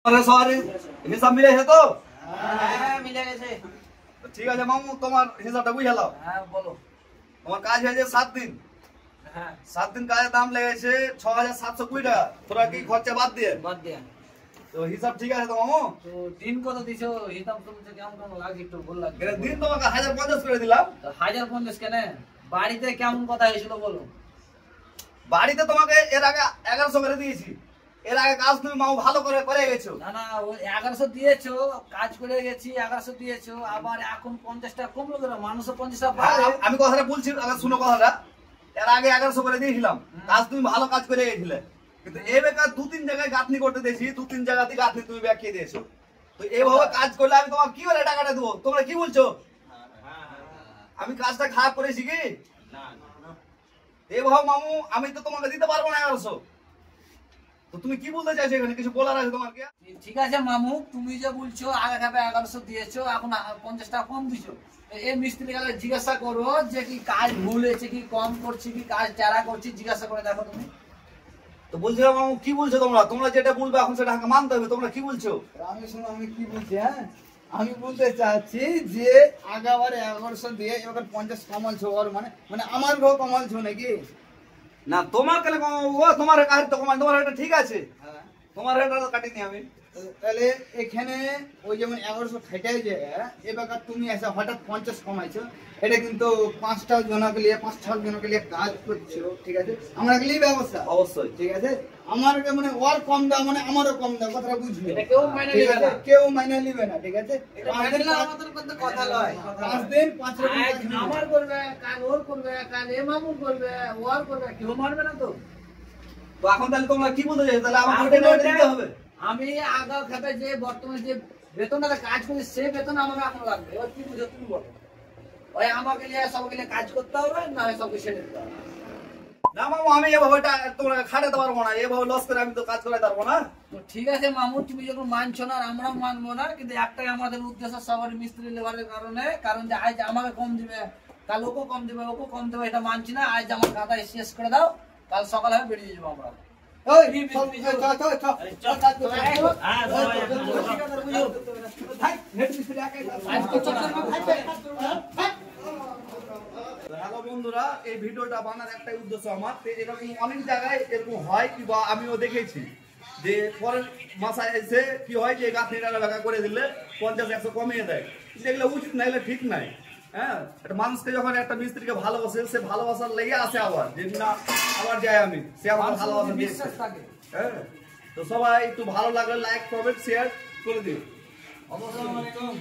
अरे सॉरी हिसाब मिले है तो মিলে গেছে। ठीक है मामू तुम्हार हिसाबটা বুঝে লাও। হ্যাঁ বলো। তোমার কাজ হয়েছে 7 দিন। হ্যাঁ 7 দিন কাজের দাম লেগেছে 6720 টাকা। তোরা কি খরচা বাদ দিয়ে? বাদ দিয়া। তো হিসাব ঠিক আছে তো মামু? তো দিন কত দিছো হিসাব তুমি কেমন কেমন লাগছে একটু বল লাগে। এর দিন তোমাকে 1050 করে দিলাম। 1050 কেন? বাড়িতে কেমন কথা হয়েছিল বলো। বাড়িতে তোমাকে এর আগে 1100 করে দিয়েছি। এর আগে কাজ তুমি মামু ভালো করে করে গেছো। না না ওই 1100 দিয়েছো কাজ করে গেছি 1100 দিয়েছো আবার এখন 50 টাকা কমলো কেন মানুষও 50 টাকা বাড়ে। আমি কথাটা বলছি আগে শুনো কথাটা। এর আগে 1100 করে দিয়েছিলাম। কাজ তুমি ভালো কাজ করে গেছিলে। কিন্তু এই বেকার 2-3 জায়গায় গাঁথনি করতে দিয়েছি 2-3 জায়গাতে গাঁথনি তুমি ব্যাকিয়ে দিয়েছো। তো এইভাবে কাজ করলে আমি তোমাকে কি বলে টাকাটা দেবো? তোমরা কি বলছো? আমি কাজটা খারাপ করেছি কি? না এইভাবে মামু আমি তো তোমাকে দিতে পারবো না 1100। তো তুমি কি বলতে চাইছো এখানে কিছু বলার আছে তোমার কি? ঠিক আছে মামু তুমি যে বলছো আগে খাবে 1100 দিয়েছো এখন 50 টাকা কম দিছো। এই মিস্ত্রি কালে জিজ্ঞাসা করো যে কি কাজ ভুল হয়েছে কি কম করছি কি কাজ চারা করছি জিজ্ঞাসা করে দেখো তুমি। তো বলছিলাম মামু কি বলছো তোমরা? তোমরা যেটা বলবে এখন সেটা আমাকে মানতে হবে। তোমরা কি বলছো? আমি শুনো আমি কি বলছি হ্যাঁ আমি বলতে চাচ্ছি যে আগাবারে 1100 দিয়ে এবার 50 কমালছো ওর মানে মানে আমার গো কমালছো নাকি? না তোমার কালে ও তোমার কাজ তো কমাই তোমার এটা ঠিক আছে। হ্যাঁ তোমার এটা তো কাটিনি আমি। তাহলে এখানে ওই যেমন 1100 খাইটাই যায় এবার তুমি এসে হঠাৎ 50 কমাইছো এটা কিন্তু 5টা জনকে নিয়ে 5-6 জনকে নিয়ে কাজ করছো ঠিক আছে আমরা গেলেই ব্যবস্থা অবশ্যই ঠিক আছে আমার মানে ওর কম দাও মানে আমারও কম দাও কথাটা বুঝবে এটা কেউ মেনে ঠিক নেবে আছে না। কেউ মেনে নেবে না ঠিক আছে এটা মেনে নিলে আমাদের মধ্যে কথা লয়। 5 দিন 5 রকম আজ কাজ নেবে। আমার করবে কাল ওর করবে কাল এ মামুর করবে ওর করবে কেউ মারবে না তো। তো এখন তাহলে তোমরা কি বলতে চাইছো? তাহলে আমাকে এখন ওটা ওটা- দিতে হবে। আমি আগা খাবে যে বর্তমানে যে বেতনটা কাজ করি সে বেতন আমার এখন লাগবে এবার কি বুঝো তুমি বলো। ওই আমাকে নিয়ে সবকে নিয়ে কাজ করতে হবে না হয় সবকে ছেড়ে দিতে হবে। না মামু আমি এভাবে তোমরা খাটাতে পারবো না। এভাবে লস করে আমি তো কাজ করাতে পারবো না। তো ঠিক আছে মামু তুমি যখন মানছো না আর আমরাও মানবো না কিন্তু একটাই আমাদের উদ্দেশ্য সবার মিস্ত্রি লেবারের কারণে কারণ যে আজ আমাকে কম দিবে কাল ওকে কম দিবে ওকে কম দেবে এটা মানছি না আজ আমার খাতায় শেষ করে দাও কাল সকালে বেরিয়ে যাবো আমরা। ওই চল কাজ করতে ভাই হেড মিস্ত্রি একাই আজকে চক্কর মে ভাই হ্যালো বন্ধুরা এই ভিডিওটা বানার একটাই উদ্দেশ্য আমার যে এরকম অনেক জায়গায় এরকম হয় কি বা আমিও দেখেছি যে পরের মাসায় এসে কি হয় যে গাঁথনিটা লাগা করে দিলে 50-100 কমিয়ে দেয়। যেগুলো উচিত না এগুলো ঠিক নাই। হ্যাঁ একটা মানুষকে যখন একটা মিস্ত্রিকে ভালোবাসে সে ভালোবাসার লেগে আসে আবার যে না আবার যাই আমি সে আমার ভালোবাসা দিয়েছে। বিশ্বাস থাকে হ্যাঁ তো সবাই একটু ভালো লাগলে লাইক কমেন্ট শেয়ার করে দিও। আসসালামু আলাইকুম।